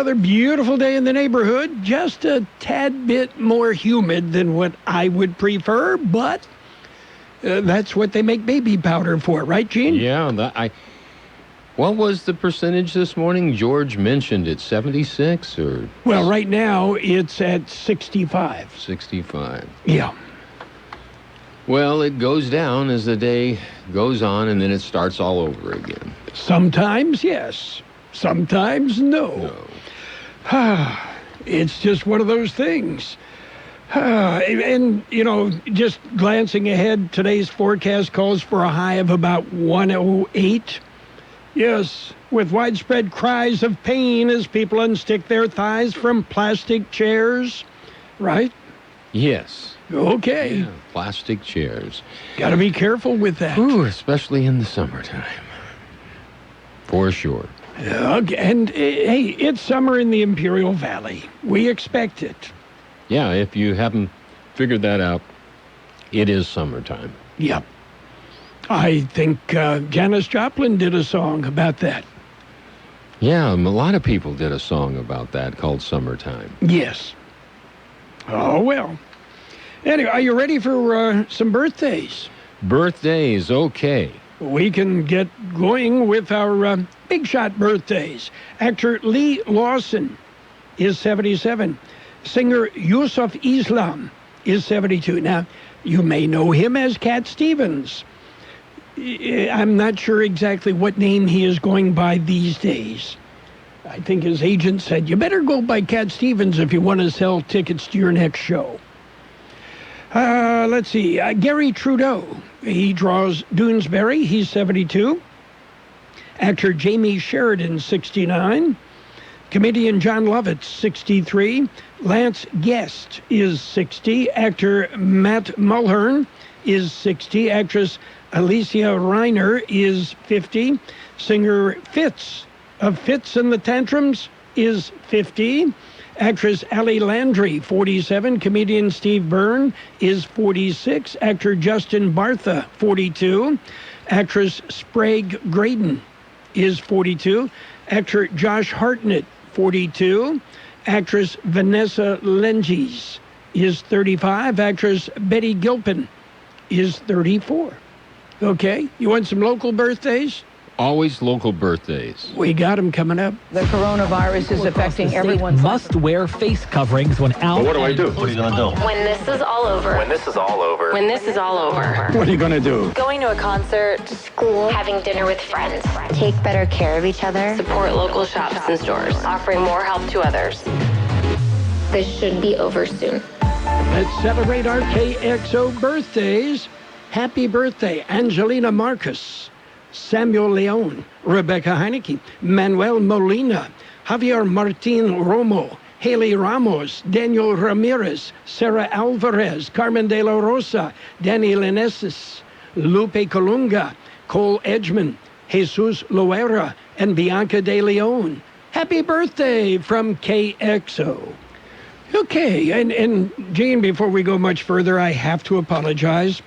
another beautiful day in the neighborhood. Just a tad bit more humid than what I would prefer, but that's what they make baby powder for, right, Gene? Yeah, what was the percentage this morning? George mentioned it, 76 or? Well, right now it's at 65. 65. Yeah. Well, it goes down as the day goes on, and then it starts all over again. Sometimes, yes. Sometimes, no. It's just one of those things. And, just glancing ahead, today's forecast calls for a high of about 108. Yes, with widespread cries of pain as people unstick their thighs from plastic chairs, right? Yes. Okay. Yeah, plastic chairs. Got to be careful with that. Ooh, especially in the summertime. For sure. Okay. And, hey, it's summer in the Imperial Valley. We expect it. Yeah, if you haven't figured that out, it is summertime. Yep. I think Janis Joplin did a song about that. Yeah, a lot of people did a song about that called Summertime. Yes. Oh, well. Anyway, are you ready for some birthdays? Birthdays, okay. We can get going with our big shot birthdays. Actor Lee Lawson is 77. Singer Yusuf Islam is 72. Now, you may know him as Cat Stevens. I'm not sure exactly what name he is going by these days. I think his agent said, you better go by Cat Stevens if you want to sell tickets to your next show. Let's see. Gary Trudeau. He draws Doonesbury. He's 72. Actor Jamie Sheridan, 69. Comedian John Lovitz, 63. Lance Guest is 60. Actor Matt Mulhern is 60. Actress Alicia Reiner is 50. Singer Fitz of Fitz and the Tantrums is 50. Actress Ali Landry, 47. Comedian Steve Byrne is 46. Actor Justin Bartha, 42. Actress Sprague Graydon is 42. Actor Josh Hartnett, 42. Actress Vanessa Lenges is 35. Actress Betty Gilpin is 34. Okay, you want some local birthdays? Always local birthdays. We got them coming up. The coronavirus is affecting everyone's must wear face coverings when out. Well, what do I do? What are you going to do? When this is all over. When this is all over. When this is all over. What are you going to do? Going to a concert. School. Having dinner with friends. Take better care of each other. Support local shops and stores. Offering more help to others. This should be over soon. Let's celebrate our KXO birthdays. Happy birthday, Angelina Marcus, Samuel Leon, Rebecca Heineke, Manuel Molina, Javier Martin Romo, Haley Ramos, Daniel Ramirez, Sarah Alvarez, Carmen de la Rosa, Danny Lenesis, Lupe Colunga, Cole Edgman, Jesus Loera, and Bianca de Leon. Happy birthday from KXO. Okay, and Gene, before we go much further, I have to apologize.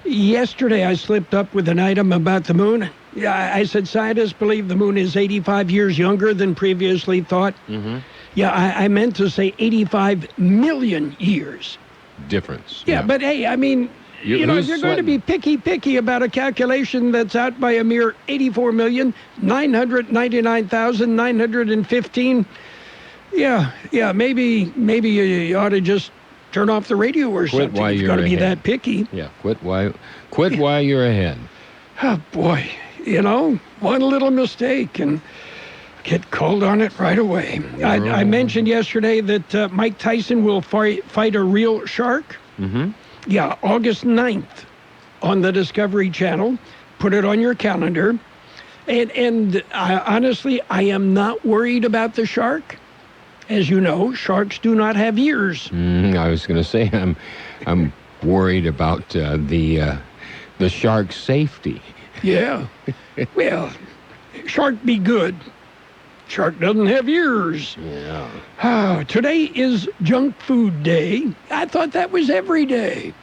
Yesterday, I slipped up with an item about the moon. Yeah, I said scientists believe the moon is 85 years younger than previously thought. Mm-hmm. Yeah, I meant to say 85 million years. Difference. Yeah, but hey, I mean, if you're going to be picky about a calculation that's out by a mere 84,999,915, yeah, maybe you ought to just turn off the radio or quit something. While You've you're got to be ahead. that picky. Yeah, quit while you're ahead. Oh, boy. One little mistake and get called on it right away. I mentioned yesterday that Mike Tyson will fight a real shark. Mm-hmm. Yeah, August 9th on the Discovery Channel. Put it on your calendar. And honestly, I am not worried about the shark. As you know, sharks do not have ears. I was going to say I'm worried about the shark's safety. Yeah. Well, shark be good. Shark doesn't have ears. Yeah. Oh, today is Junk Food Day. I thought that was every day.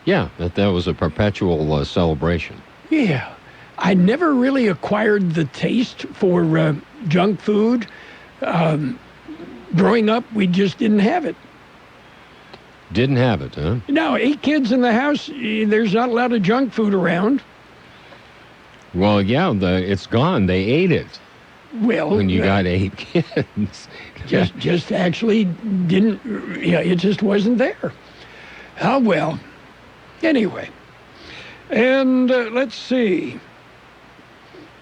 Yeah, that was a perpetual celebration. Yeah. I never really acquired the taste for junk food. Growing up, we just didn't have it. Didn't have it, huh? Now, 8 kids in the house, there's not a lot of junk food around. Well, yeah, it's gone. They ate it. Well, when you got 8 kids. just actually didn't, it just wasn't there. Oh, well. Anyway. And let's see.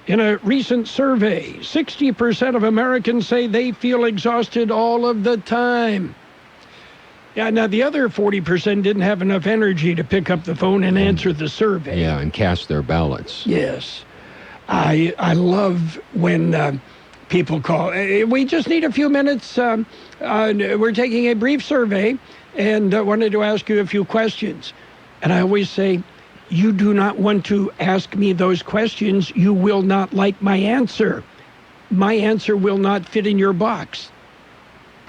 In a recent survey, 60% of Americans say they feel exhausted all of the time. Yeah, now the other 40% didn't have enough energy to pick up the phone and answer the survey. Yeah, and cast their ballots. Yes. I love when people call. We just need a few minutes. We're taking a brief survey and wanted to ask you a few questions. And I always say, you do not want to ask me those questions. You will not like my answer. My answer will not fit in your box.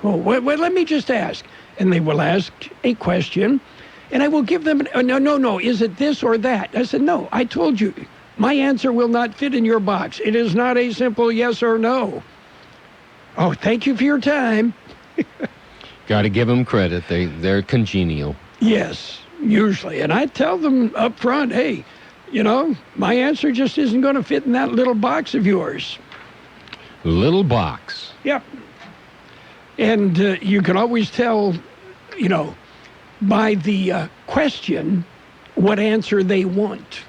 Well, let me just ask. And they will ask a question, and I will give them, no, is it this or that? I said, no, I told you, my answer will not fit in your box. It is not a simple yes or no. Oh, thank you for your time. Got to give them credit. They're congenial. Yes, usually. And I tell them up front, hey, my answer just isn't going to fit in that little box of yours. Little box. Yep. And you can always tell, by the question, what answer they want.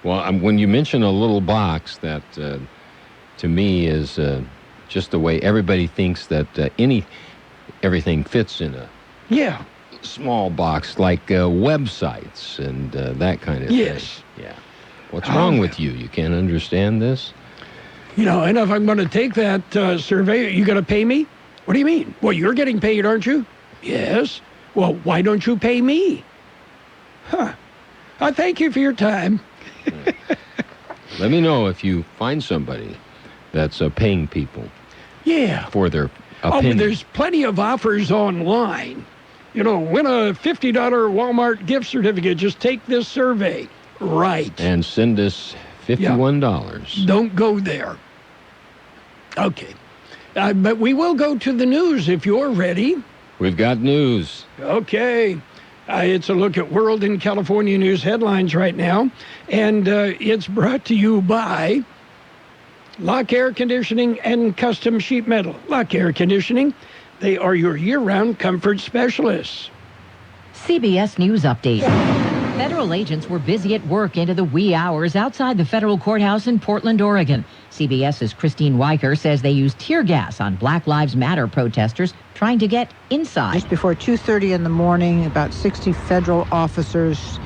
Well, when you mention a little box, that to me is just the way everybody thinks that everything fits in a small box, like websites and that kind of thing. Yes. Yeah. What's wrong with you? You can't understand this? And if I'm going to take that survey, you going to pay me? What do you mean? Well, you're getting paid, aren't you? Yes. Well, why don't you pay me? Huh. Thank you for your time. Let me know if you find somebody that's paying people. Yeah. For their opinion. Oh, but there's plenty of offers online. Win a $50 Walmart gift certificate. Just take this survey. Right. And send us $51. Yeah. Don't go there. Okay. But we will go to the news if you're ready. We've got news. Okay. It's a look at World and California news headlines right now. And it's brought to you by Lock Air Conditioning and Custom Sheet Metal. Lock Air Conditioning, they are your year-round comfort specialists. CBS News Update. Federal agents were busy at work into the wee hours outside the federal courthouse in Portland, Oregon. CBS's Christine Weicker says they used tear gas on Black Lives Matter protesters trying to get inside. Just before 2:30 in the morning, about 60 federal officers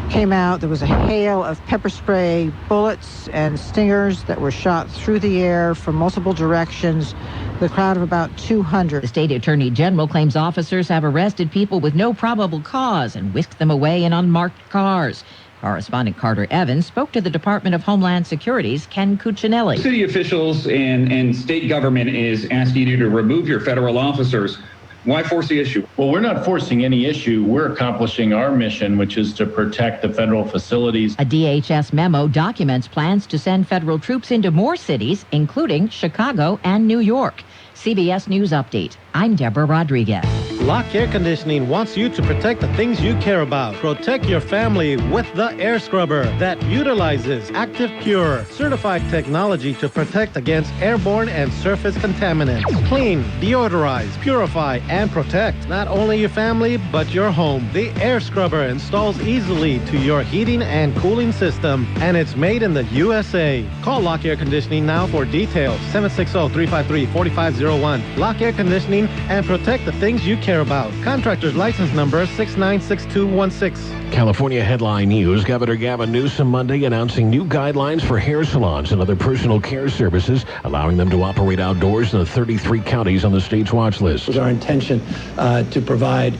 came out. There was a hail of pepper spray bullets and stingers that were shot through the air from multiple directions. The crowd of about 200. The state attorney general claims officers have arrested people with no probable cause and whisked them away in unmarked cars. Correspondent Carter Evans spoke to the Department of Homeland Security's Ken Cuccinelli. City officials and state government is asking you to remove your federal officers. Why force the issue? Well, we're not forcing any issue. We're accomplishing our mission, which is to protect the federal facilities. A DHS memo documents plans to send federal troops into more cities, including Chicago and New York. CBS News Update. I'm Deborah Rodriguez. Lock Air Conditioning wants you to protect the things you care about. Protect your family with the air scrubber that utilizes Active Pure, certified technology to protect against airborne and surface contaminants. Clean, deodorize, purify, and protect not only your family, but your home. The air scrubber installs easily to your heating and cooling system, and it's made in the USA. Call Lock Air Conditioning now for details. 760-353-4501. Lock Air Conditioning and protect the things you care about. Contractor's license number 696216. California headline news. Governor Gavin Newsom Monday announcing new guidelines for hair salons and other personal care services, allowing them to operate outdoors in the 33 counties on the state's watch list. It was our intention to provide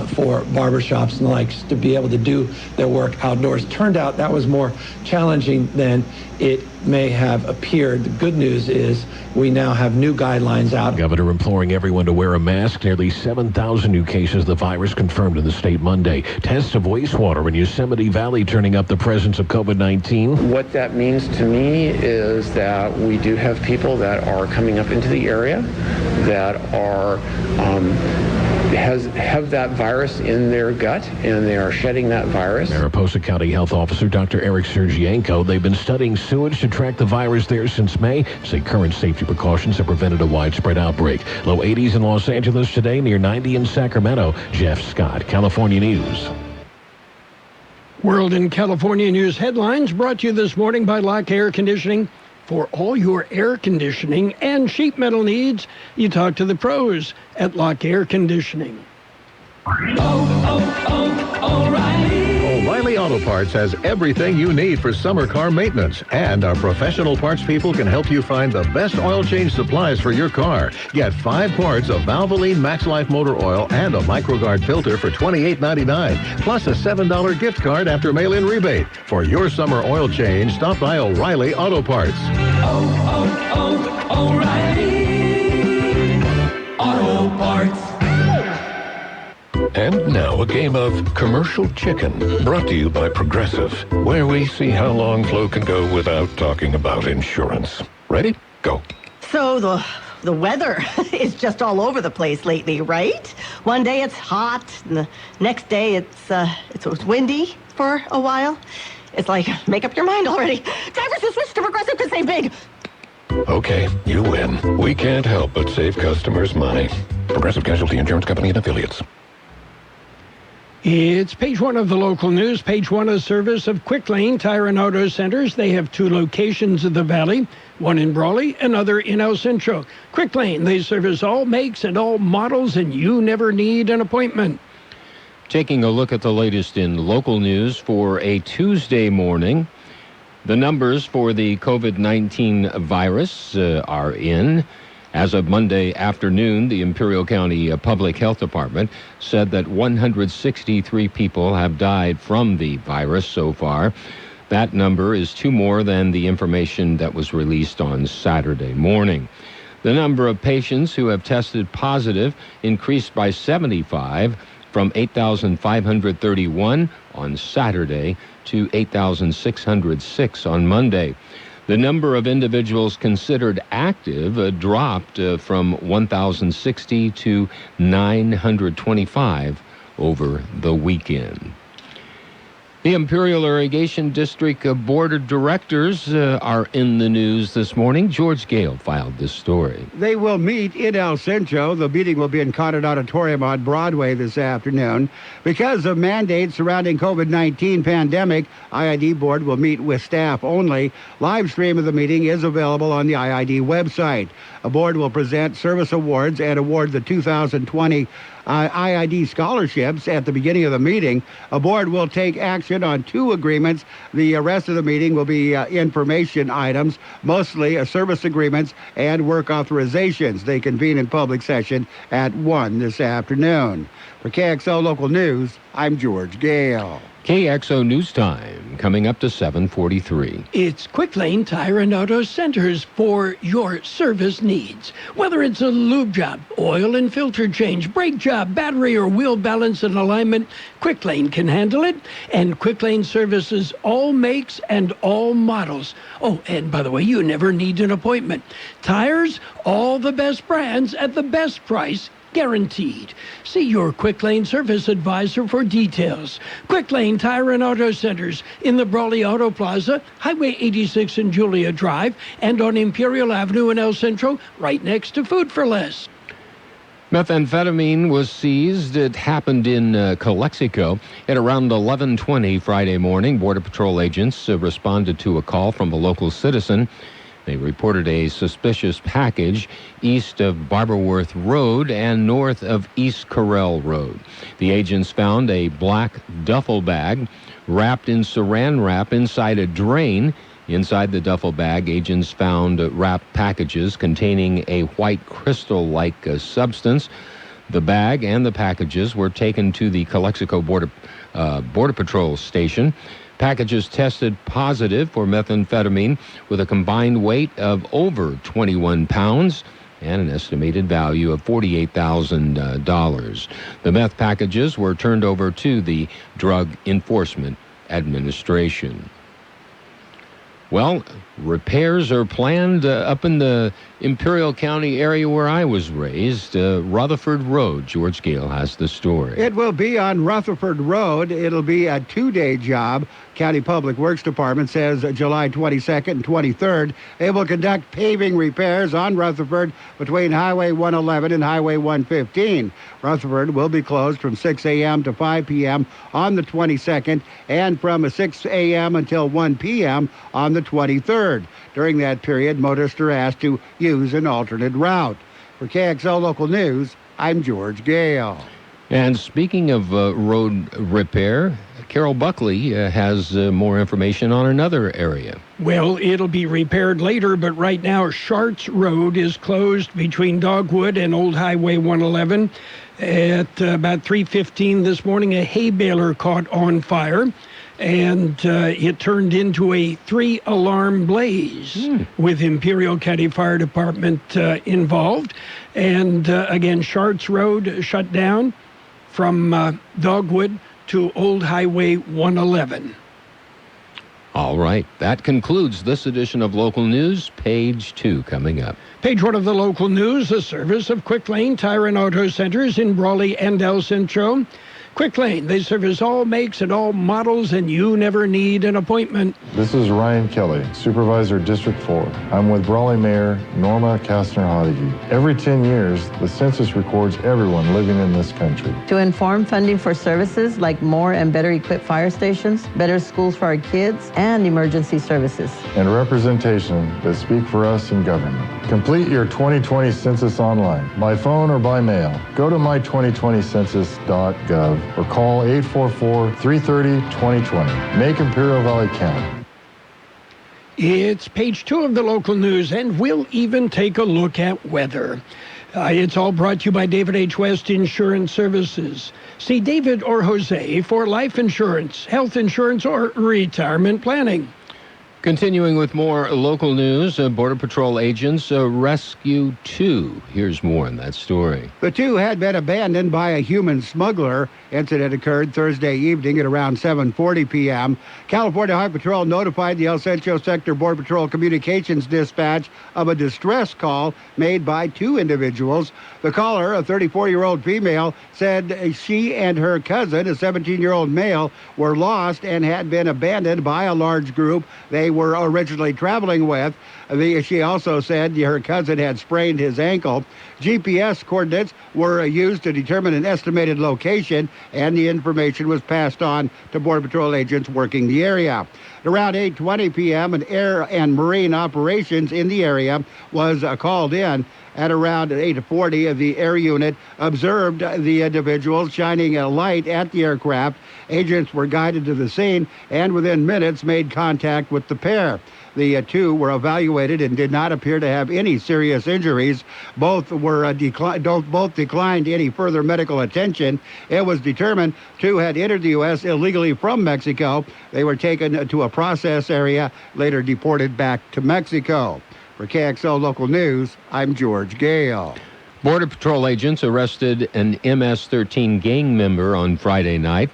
for barbershops and the likes to be able to do their work outdoors. Turned out that was more challenging than it may have appeared. The good news is we now have new guidelines out. Governor imploring everyone to wear a mask. Nearly 7,000 new cases of the virus confirmed in the state Monday. Tests of wastewater in Yosemite Valley turning up the presence of COVID-19. What that means to me is that we do have people that are coming up into the area that are have that virus in their gut, and they are shedding that virus. Mariposa County Health Officer Dr. Eric Sergienko. They've been studying sewage to track the virus there since May. Say current safety precautions have prevented a widespread outbreak. Low 80s in Los Angeles today, near 90 in Sacramento. Jeff Scott, California News. World in California News headlines brought to you this morning by Lock Air Conditioning. For all your air conditioning and sheet metal needs, you talk to the pros at Lock Air Conditioning. O'Reilly Auto Parts has everything you need for summer car maintenance, and our professional parts people can help you find the best oil change supplies for your car. Get 5 quarts of Valvoline Max Life motor oil and a MicroGuard filter for $28.99, plus a $7 gift card after mail-in rebate. For your summer oil change, stop by O'Reilly Auto Parts. O'Reilly Auto Parts. And now a game of Commercial Chicken, brought to you by Progressive, where we see how long Flo can go without talking about insurance. Ready? Go. So the weather is just all over the place lately, right? One day it's hot, and the next day it's windy for a while. It's like, make up your mind already. Drivers who switch to Progressive can save big. Okay, you win. We can't help but save customers money. Progressive Casualty Insurance Company and Affiliates. It's page 1 of the local news. Page 1 is service of Quick Lane Tire and Auto Centers. They have 2 locations in the valley, one in Brawley, another in El Centro. Quick Lane, they service all makes and all models, and you never need an appointment. Taking a look at the latest in local news for a Tuesday morning. The numbers for the COVID-19 virus are in. As of Monday afternoon, the Imperial County Public Health Department said that 163 people have died from the virus so far. That number is 2 more than the information that was released on Saturday morning. The number of patients who have tested positive increased by 75 from 8,531 on Saturday to 8,606 on Monday. The number of individuals considered active dropped from 1,060 to 925 over the weekend. The Imperial Irrigation District Board of Directors are in the news this morning. George Gale filed this story. They will meet in El Centro. The meeting will be in Conard Auditorium on Broadway this afternoon. Because of mandates surrounding COVID-19 pandemic, IID Board will meet with staff only. Live stream of the meeting is available on the IID website. A board will present service awards and award the 2020 IID scholarships at the beginning of the meeting. A board will take action on 2 agreements. The rest of the meeting will be information items, mostly service agreements and work authorizations. They convene in public session at 1 this afternoon. For KXO Local News, I'm George Gale. KXO News Time, coming up to 7:43. It's Quick Lane Tire and Auto Centers for your service needs. Whether it's a lube job, oil and filter change, brake job, battery or wheel balance and alignment, Quick Lane can handle it. And Quick Lane services all makes and all models. Oh, and by the way, you never need an appointment. Tires, all the best brands at the best price. Guaranteed. See your Quick Lane service advisor for details. Quick Lane Tire and Auto Centers in the Brawley Auto Plaza, Highway 86 and Julia Drive, and on Imperial Avenue in El Centro, right next to Food for Less. Methamphetamine was seized. It happened in Calexico at around 11:20 Friday morning. Border Patrol agents responded to a call from a local citizen. They reported a suspicious package east of Barberworth Road and north of East Carroll Road. The agents found a black duffel bag wrapped in saran wrap inside a drain. Inside the duffel bag, agents found wrapped packages containing a white crystal-like substance. The bag and the packages were taken to the Calexico Border Patrol station. Packages tested positive for methamphetamine with a combined weight of over 21 pounds and an estimated value of $48,000. The meth packages were turned over to the Drug Enforcement Administration. Well, repairs are planned up in the Imperial County area where I was raised, Rutherford Road. George Gale has the story. It will be on Rutherford Road. It'll be a 2-day job. County Public Works Department says July 22nd and 23rd, they will conduct paving repairs on Rutherford between Highway 111 and Highway 115. Rutherford will be closed from 6 a.m. to 5 p.m. on the 22nd and from 6 a.m. until 1 p.m. on the 23rd. During that period, motorists are asked to use an alternate route. For KXO Local News, I'm George Gale. And speaking of road repair, Carroll Buckley has more information on another area. Well, it'll be repaired later, but right now Sharts Road is closed between Dogwood and Old Highway 111. At about 3:15 this morning, a hay baler caught on fire, and it turned into a 3-alarm blaze with Imperial County Fire Department involved. And again, Sharts Road shut down from Dogwood to Old Highway 111. All right. That concludes this edition of Local News. Page 2 coming up. Page 1 of the local news, the service of Quick Lane Tire and Auto Centers in Brawley and El Centro. Quick Lane, they service all makes and all models, and you never need an appointment. This is Ryan Kelly, Supervisor District 4. I'm with Brawley Mayor Norma Kastner-Hodege. Every 10 years, the census records everyone living in this country. To inform funding for services like more and better equipped fire stations, better schools for our kids, and emergency services. And representation that speak for us in government. Complete your 2020 census online, by phone or by mail. Go to my2020census.gov or call 844-330-2020. Make Imperial Valley count. It's page 2 of the local news, and we'll even take a look at weather. It's all brought to you by David H. West Insurance Services. See David or Jose for life insurance, health insurance, or retirement planning. Continuing with more local news, Border Patrol agents rescue 2. Here's more on that story. The 2 had been abandoned by a human smuggler. Incident occurred Thursday evening at around 7:40 p.m. California Highway Patrol notified the El Centro Sector Border Patrol Communications Dispatch of a distress call made by 2 individuals. The caller, a 34-year-old female, said she and her cousin, a 17-year-old male, were lost and had been abandoned by a large group they were originally traveling with. She also said her cousin had sprained his ankle. GPS coordinates were used to determine an estimated location, and the information was passed on to Border Patrol agents working the area. At around 8:20 p.m., an air and marine operations in the area was called in. At around 8:40, the air unit observed the individuals shining a light at the aircraft. Agents were guided to the scene and within minutes made contact with the pair. The 2 were evaluated and did not appear to have any serious injuries. Both declined any further medical attention. It was determined 2 had entered the U.S. illegally from Mexico. They were taken to a process area, later deported back to Mexico. For KXO Local News, I'm George Gale. Border Patrol agents arrested an MS-13 gang member on Friday night.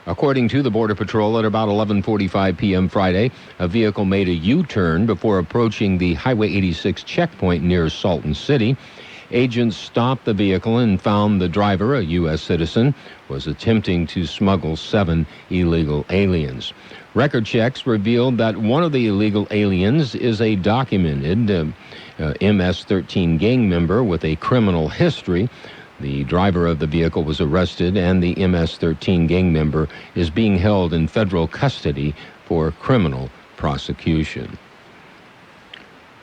According to the Border Patrol, at about 11:45 p.m. Friday, a vehicle made a U-turn before approaching the Highway 86 checkpoint near Salton City. Agents stopped the vehicle and found the driver, a U.S. citizen, was attempting to smuggle 7 illegal aliens. Record checks revealed that one of the illegal aliens is a documented MS-13 gang member with a criminal history. The driver of the vehicle was arrested, and the MS-13 gang member is being held in federal custody for criminal prosecution.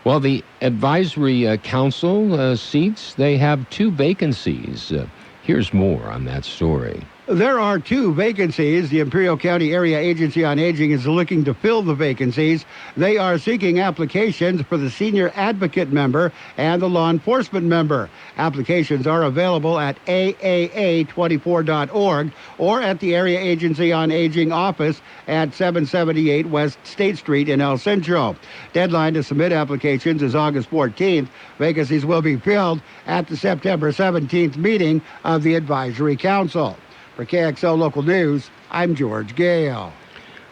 Well, the Advisory Council seats, they have 2 vacancies. Here's more on that story. There are 2 vacancies. The Imperial County Area Agency on Aging is looking to fill the vacancies. They are seeking applications for the senior advocate member and the law enforcement member. Applications are available at aaa24.org or at the Area Agency on Aging office at 778 West State Street in El Centro. Deadline to submit applications is August 14th. Vacancies will be filled at the September 17th meeting of the Advisory Council. For KXO Local News, I'm George Gale.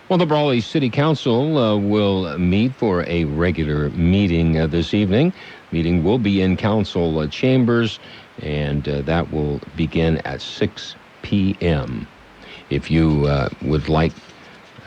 Well, the Brawley City Council will meet for a regular meeting this evening. Meeting will be in council chambers, and that will begin at 6 p.m. If you would like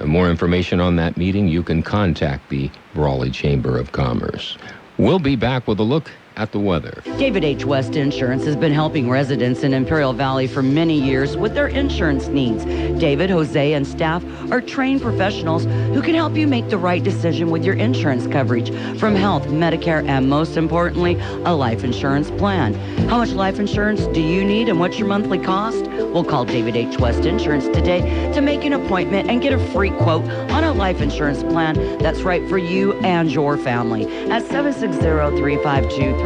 more information on that meeting, you can contact the Brawley Chamber of Commerce. We'll be back with a look at the weather. David H. West Insurance has been helping residents in Imperial Valley for many years with their insurance needs. David, Jose, and staff are trained professionals who can help you make the right decision with your insurance coverage, from health, Medicare, and most importantly, a life insurance plan. How much life insurance do you need and what's your monthly cost? We'll call David H. West Insurance today to make an appointment and get a free quote on a life insurance plan that's right for you and your family at 760-352-3411.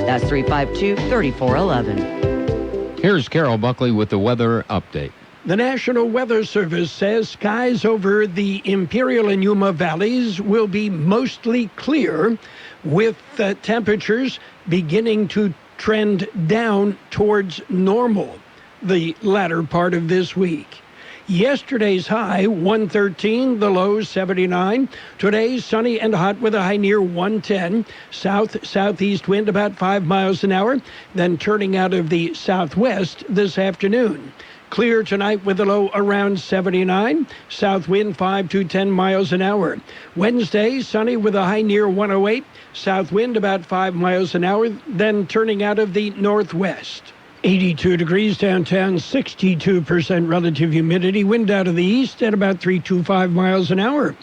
That's 352-3411. Here's Carroll Buckley with the weather update. The National Weather Service says skies over the Imperial and Yuma valleys will be mostly clear, with temperatures beginning to trend down towards normal the latter part of this week. Yesterday's high, 113, the low, 79. Today, sunny and hot with a high near 110. South-southeast wind about 5 miles an hour, then turning out of the southwest this afternoon. Clear tonight with a low around 79. South wind 5 to 10 miles an hour. Wednesday, sunny with a high near 108. South wind about 5 miles an hour, then turning out of the northwest. 82 degrees downtown, 62% relative humidity, wind out of the east at about 325 miles an hour.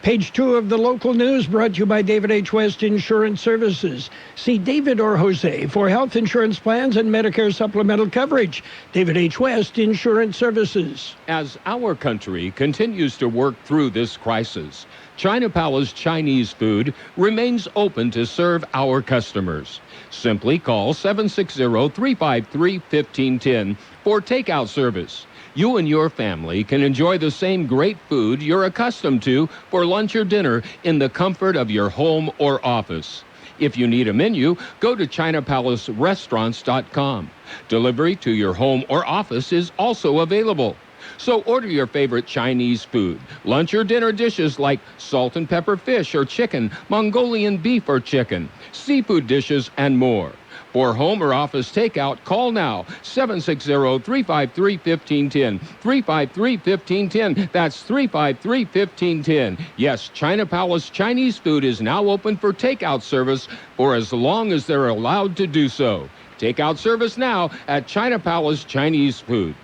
Page 2 of the local news brought to you by David H. West Insurance Services. See David or Jose for health insurance plans and Medicare supplemental coverage. David H. West Insurance Services. As our country continues to work through this crisis, China Palace Chinese Food remains open to serve our customers. Simply call 760-353-1510 for takeout service. You and your family can enjoy the same great food you're accustomed to for lunch or dinner in the comfort of your home or office. If you need a menu, go to ChinaPalaceRestaurants.com. Delivery to your home or office is also available. So order your favorite Chinese food, lunch or dinner dishes like salt and pepper fish or chicken, Mongolian beef or chicken, seafood dishes, and more. For home or office takeout, call now, 760-353-1510, 353-1510. That's 353-1510. Yes, China Palace Chinese Food is now open for takeout service for as long as they're allowed to do so. Takeout service now at China Palace Chinese Food.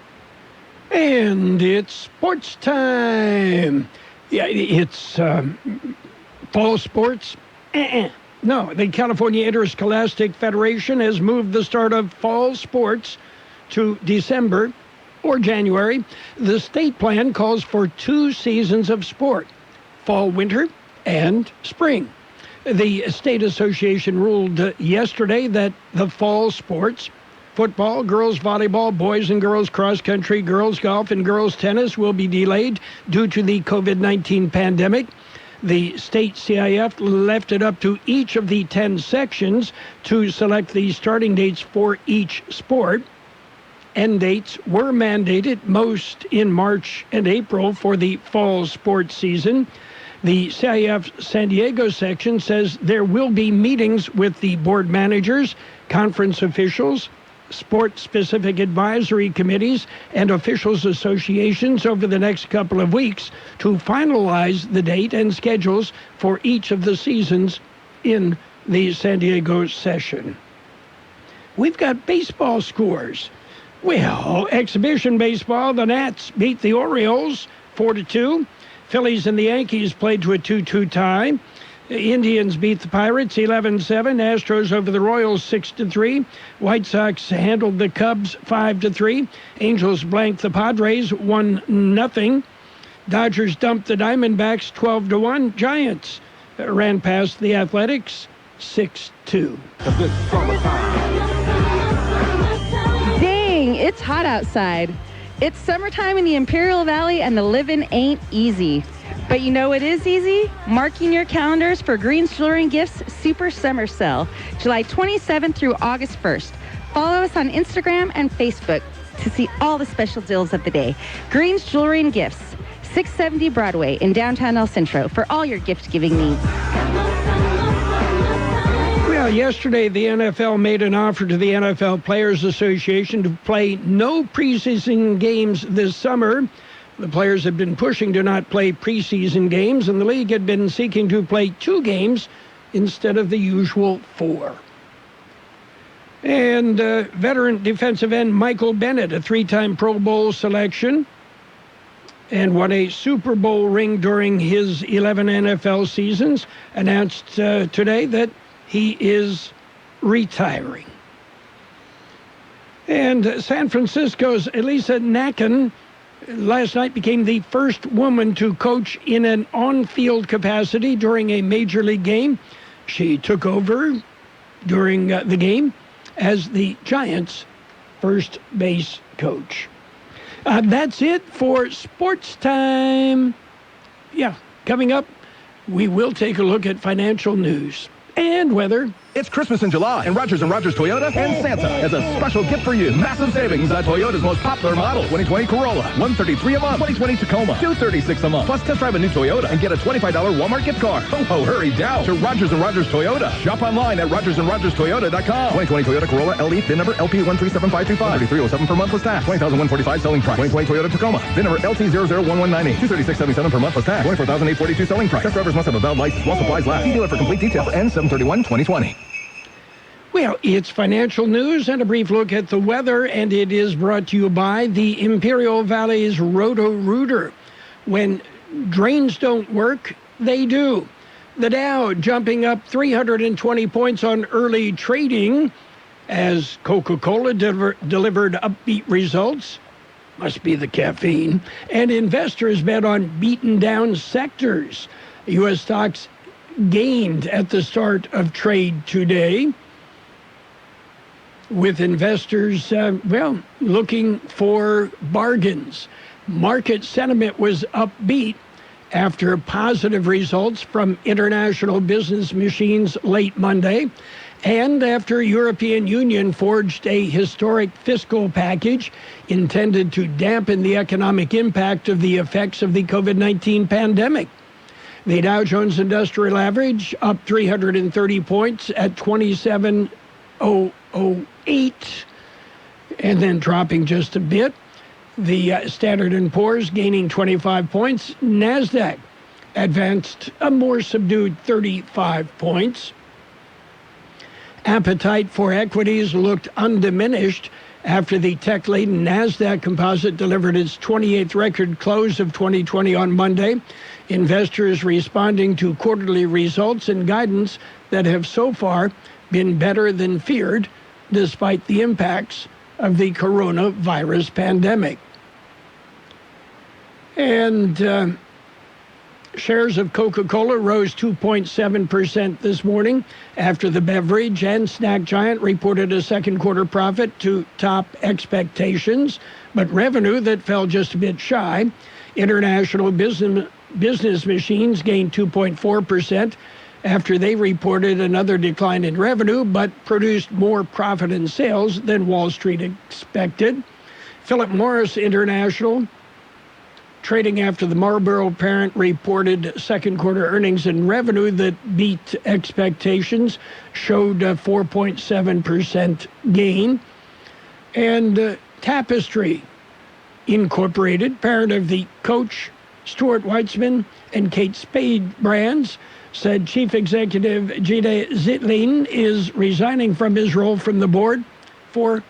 And it's sports time. Yeah, it's fall sports. No, the California Interscholastic Federation has moved the start of fall sports to December or January. The state plan calls for 2 seasons of sport, fall, winter, and spring. The state association ruled yesterday that the fall sports, football, girls volleyball, boys and girls cross country, girls golf, and girls tennis will be delayed due to the COVID-19 pandemic. The state CIF left it up to each of the 10 sections to select the starting dates for each sport. End dates were mandated, most in March and April for the fall sports season. The CIF San Diego section says there will be meetings with the board managers, conference officials, sport-specific advisory committees, and officials associations over the next couple of weeks to finalize the date and schedules for each of the seasons in the San Diego session. We've got baseball scores. Well, exhibition baseball, the Nats beat the Orioles 4-2. Phillies and the Yankees played to a 2-2 tie. Indians beat the Pirates 11-7. Astros over the Royals 6-3. White Sox handled the Cubs 5-3. Angels blanked the Padres 1-0. Dodgers dumped the Diamondbacks 12-1. Giants ran past the Athletics 6-2. Dang, it's hot outside. It's summertime in the Imperial Valley and the living ain't easy. But you know what is easy? Marking your calendars for Green's Jewelry and Gifts Super Summer Sale, July 27th through August 1st. Follow us on Instagram and Facebook to see all the special deals of the day. Green's Jewelry and Gifts, 670 Broadway in downtown El Centro for all your gift-giving needs. Well, yesterday the NFL made an offer to the NFL Players Association to play no preseason games this summer. The players have been pushing to not play preseason games, and the league had been seeking to play 2 games instead of the usual 4. And veteran defensive end Michael Bennett, a 3-time Pro Bowl selection, and won a Super Bowl ring during his 11 NFL seasons, announced today that he is retiring. And San Francisco's Elisa Nacken last night became the first woman to coach in an on-field capacity during a major league game. She took over during the game as the Giants' first base coach. That's it for sports time. Yeah, coming up, we will take a look at financial news and weather. It's Christmas in July, and Rogers & Rogers Toyota and Santa has a special gift for you. Massive savings on Toyota's most popular model, 2020 Corolla, $133 a month, 2020 Tacoma, $236 a month. Plus, test drive a new Toyota and get a $25 Walmart gift card. Ho, hurry down to Rogers & Rogers Toyota. Shop online at RogersandRogersToyota.com. 2020 Toyota Corolla LE, VIN number LP137535, $3307 per month plus tax, $20,145 selling price. 2020 Toyota Tacoma, VIN number LT001198, $23677 per month plus tax, $24,842 selling price. Test drivers must have a valid license while supplies last. See dealer for complete details. N731-2020. Well, it's financial news and a brief look at the weather, and it is brought to you by the Imperial Valley's Roto-Rooter. When drains don't work, they do. The Dow jumping up 320 points on early trading as Coca-Cola delivered upbeat results. Must be the caffeine. And investors bet on beaten down sectors. U.S. stocks gained at the start of trade today, with investors, looking for bargains. Market sentiment was upbeat after positive results from international business machines late Monday, and after European Union forged a historic fiscal package intended to dampen the economic impact of the effects of the COVID-19 pandemic. The Dow Jones Industrial Average up 330 points at 27,008, and then dropping just a bit. The Standard & Poor's gaining 25 points. NASDAQ advanced a more subdued 35 points. Appetite for equities looked undiminished after the tech-laden NASDAQ composite delivered its 28th record close of 2020 on Monday. Investors responding to quarterly results and guidance that have so far been better than feared, despite the impacts of the coronavirus pandemic. And shares of Coca-Cola rose 2.7% this morning after the beverage and snack giant reported a second quarter profit to top expectations, but revenue that fell just a bit shy. International business machines gained 2.4% after they reported another decline in revenue, but produced more profit and sales than Wall Street expected. Philip Morris International, trading after the Marlboro parent reported second quarter earnings and revenue that beat expectations, showed a 4.7% gain. And Tapestry Incorporated, parent of the Coach, Stuart Weitzman, and Kate Spade brands, said Chief Executive Jide Zitlin is resigning from his role from the board for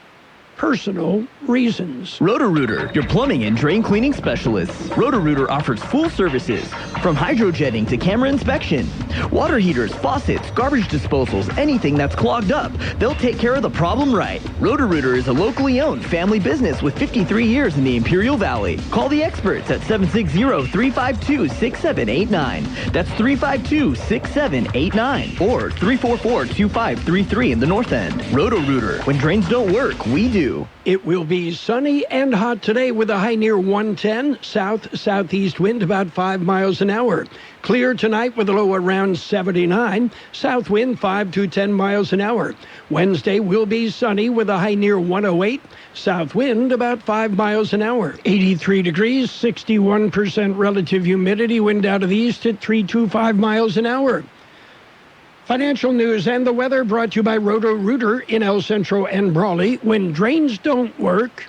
personal reasons. Roto-Rooter, your plumbing and drain cleaning specialists. Roto-Rooter offers full services, from hydrojetting to camera inspection. Water heaters, faucets, garbage disposals, anything that's clogged up. They'll take care of the problem right. Roto-Rooter is a locally owned family business with 53 years in the Imperial Valley. Call the experts at 760-352-6789. That's 352-6789 or 344-2533 in the North End. Roto-Rooter. When drains don't work, we do. It will be sunny and hot today with a high near 110, south-southeast wind about 5 miles an hour. Clear tonight with a low around 79, south wind 5 to 10 miles an hour. Wednesday will be sunny with a high near 108, south wind about 5 miles an hour. 83 degrees, 61% relative humidity, wind out of the east at 325 miles an hour. Financial news and the weather brought to you by Roto-Rooter in El Centro and Brawley. When drains don't work,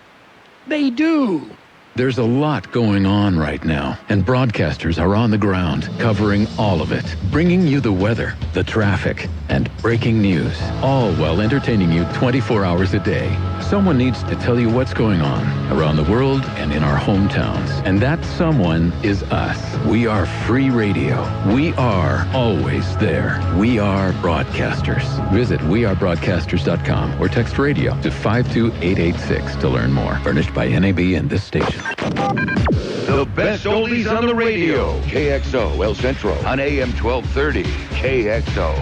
they do. There's a lot going on right now, and broadcasters are on the ground covering all of it, bringing you the weather, the traffic, and breaking news, all while entertaining you 24 hours a day. Someone needs to tell you what's going on around the world and in our hometowns, and that someone is us. We are free radio. We are always there. We are broadcasters. Visit wearebroadcasters.com or text radio to 52886 to learn more. Furnished by NAB and this station. The best oldies on the radio. KXO El Centro on AM 1230. KXO.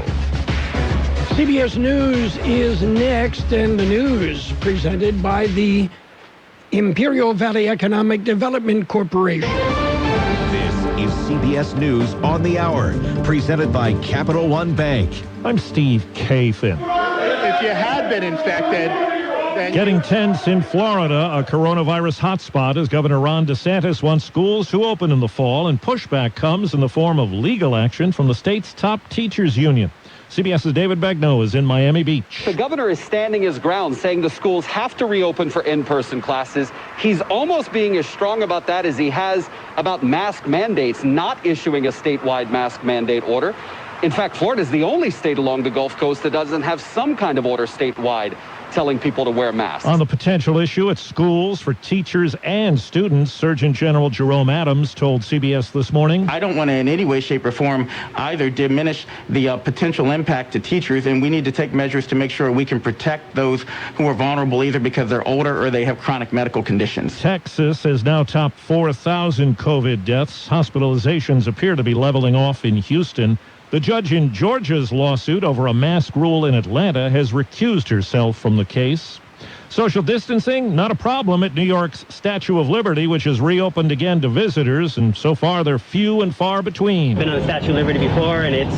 CBS News is next, and the news presented by the Imperial Valley Economic Development Corporation. This is CBS News on the Hour, presented by Capital One Bank. I'm Steve Kathan. If you had been infected, getting tense in Florida, a coronavirus hotspot, as Governor Ron DeSantis wants schools to open in the fall, and pushback comes in the form of legal action from the state's top teachers union. CBS's David Begnaud is in Miami Beach. The governor is standing his ground, saying the schools have to reopen for in-person classes. He's almost being as strong about that as he has about mask mandates, not issuing a statewide mask mandate order. In fact, Florida is the only state along the Gulf Coast that doesn't have some kind of order statewide telling people to wear masks. On the potential issue at schools for teachers and students, Surgeon General Jerome Adams told CBS this morning, I don't want to in any way, shape, or form either diminish the potential impact to teachers, and we need to take measures to make sure we can protect those who are vulnerable either because they're older or they have chronic medical conditions. Texas has now topped 4,000 COVID deaths. Hospitalizations appear to be leveling off in Houston. The judge in Georgia's lawsuit over a mask rule in Atlanta has recused herself from the case. Social distancing, not a problem at New York's Statue of Liberty, which has reopened again to visitors, and so far they're few and far between. Been on the Statue of Liberty before, and it's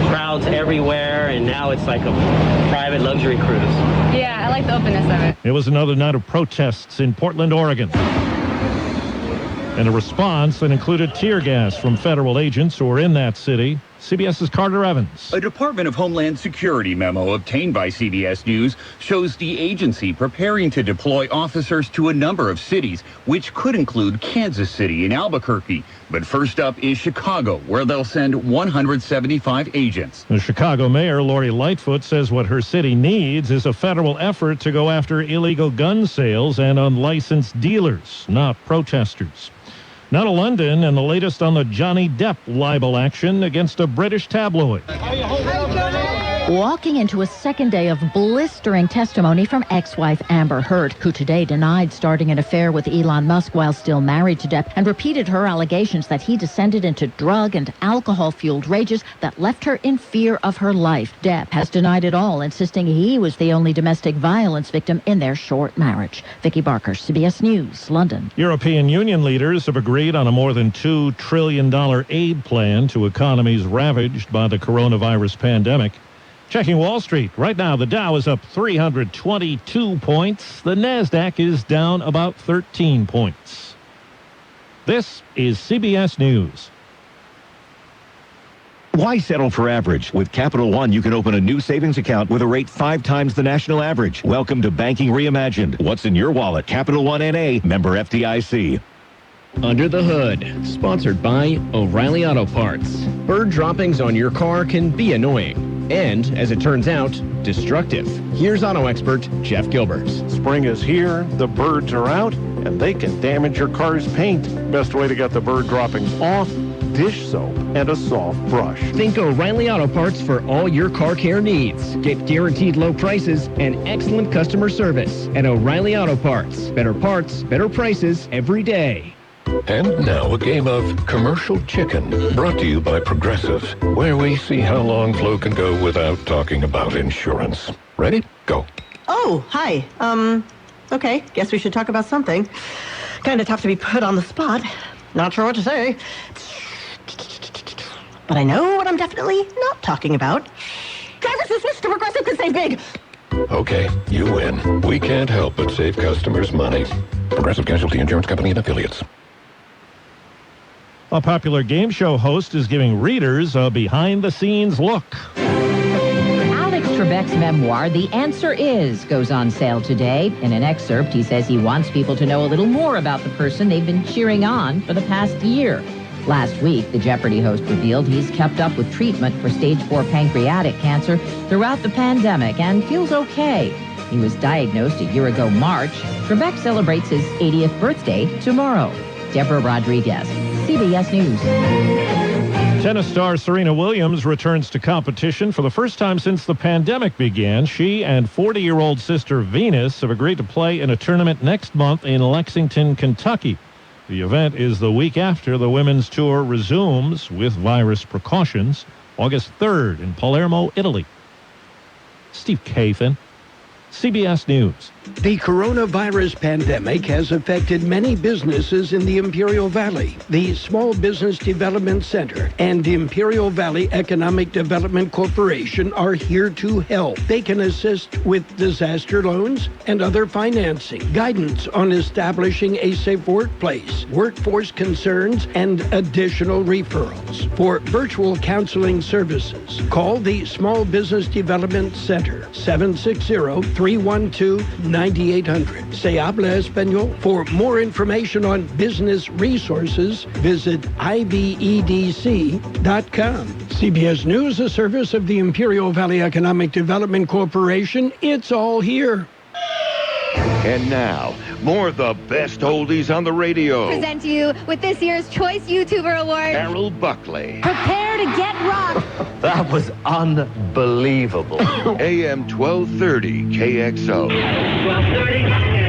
crowds everywhere, and now it's like a private luxury cruise. Yeah, I like the openness of it. It was another night of protests in Portland, Oregon, and a response that included tear gas from federal agents who were in that city. CBS's Carter Evans. A Department of Homeland Security memo obtained by CBS News shows the agency preparing to deploy officers to a number of cities, which could include Kansas City and Albuquerque. But first up is Chicago, where they'll send 175 agents. The Chicago mayor, Lori Lightfoot, says what her city needs is a federal effort to go after illegal gun sales and unlicensed dealers, not protesters. Now to London and the latest on the Johnny Depp libel action against a British tabloid. Walking into a second day of blistering testimony from ex-wife Amber Heard, who today denied starting an affair with Elon Musk while still married to Depp, and repeated her allegations that he descended into drug and alcohol-fueled rages that left her in fear of her life. Depp has denied it all, insisting he was the only domestic violence victim in their short marriage. Vicki Barker, CBS News, London. European Union leaders have agreed on a more than $2 trillion aid plan to economies ravaged by the coronavirus pandemic. Checking Wall Street. Right now, the Dow is up 322 points. The NASDAQ is down about 13 points. This is CBS News. Why settle for average? With Capital One, you can open a new savings account with a rate 5 times the national average. Welcome to Banking Reimagined. What's in your wallet? Capital One N.A., member FDIC. Under the Hood, sponsored by O'Reilly Auto Parts. Bird droppings on your car can be annoying. and, as it turns out, destructive. Here's auto expert Jeff Gilbert. Spring is here, the birds are out, and they can damage your car's paint. Best way to get the bird droppings off, dish soap and a soft brush. Think O'Reilly Auto Parts for all your car care needs. Get guaranteed low prices and excellent customer service at O'Reilly Auto Parts. Better parts, better prices every day. And now a game of commercial chicken, brought to you by Progressive, where we see how long Flo can go without talking about insurance. Ready? Go. Oh, hi. Okay, guess we should talk about something. Kind of tough to be put on the spot. Not sure what to say. But I know what I'm definitely not talking about. Drivers who switch to Progressive could save big. Okay, you win. We can't help but save customers money. Progressive Casualty Insurance Company and Affiliates. A popular game show host is giving readers a behind-the-scenes look. Alex Trebek's memoir, The Answer Is, goes on sale today. In an excerpt, he says he wants people to know a little more about the person they've been cheering on for the past year. Last week, the Jeopardy host revealed he's kept up with treatment for stage 4 pancreatic cancer throughout the pandemic and feels okay. He was diagnosed a year ago March. Trebek celebrates his 80th birthday tomorrow. Deborah Rodriguez, CBS News. Tennis star Serena Williams returns to competition for the first time since the pandemic began. She and 40-year-old sister Venus have agreed to play in a tournament next month in Lexington, Kentucky. The event is the week after the women's tour resumes with virus precautions, August 3rd in Palermo, Italy. Steve Kathan, CBS News. The coronavirus pandemic has affected many businesses in the Imperial Valley. The Small Business Development Center and Imperial Valley Economic Development Corporation are here to help. They can assist with disaster loans and other financing, guidance on establishing a safe workplace, workforce concerns, and additional referrals. For virtual counseling services, call the Small Business Development Center, 760-312-9800. Se habla español. For more information on business resources, visit ivedc.com. CBS News, a service of the Imperial Valley Economic Development Corporation. It's all here. And now, more of the best oldies on the radio. Present to you with this year's Choice YouTuber Award, Carroll Buckley. Prepare to get rocked. That was unbelievable. AM 1230 KXO. 1230.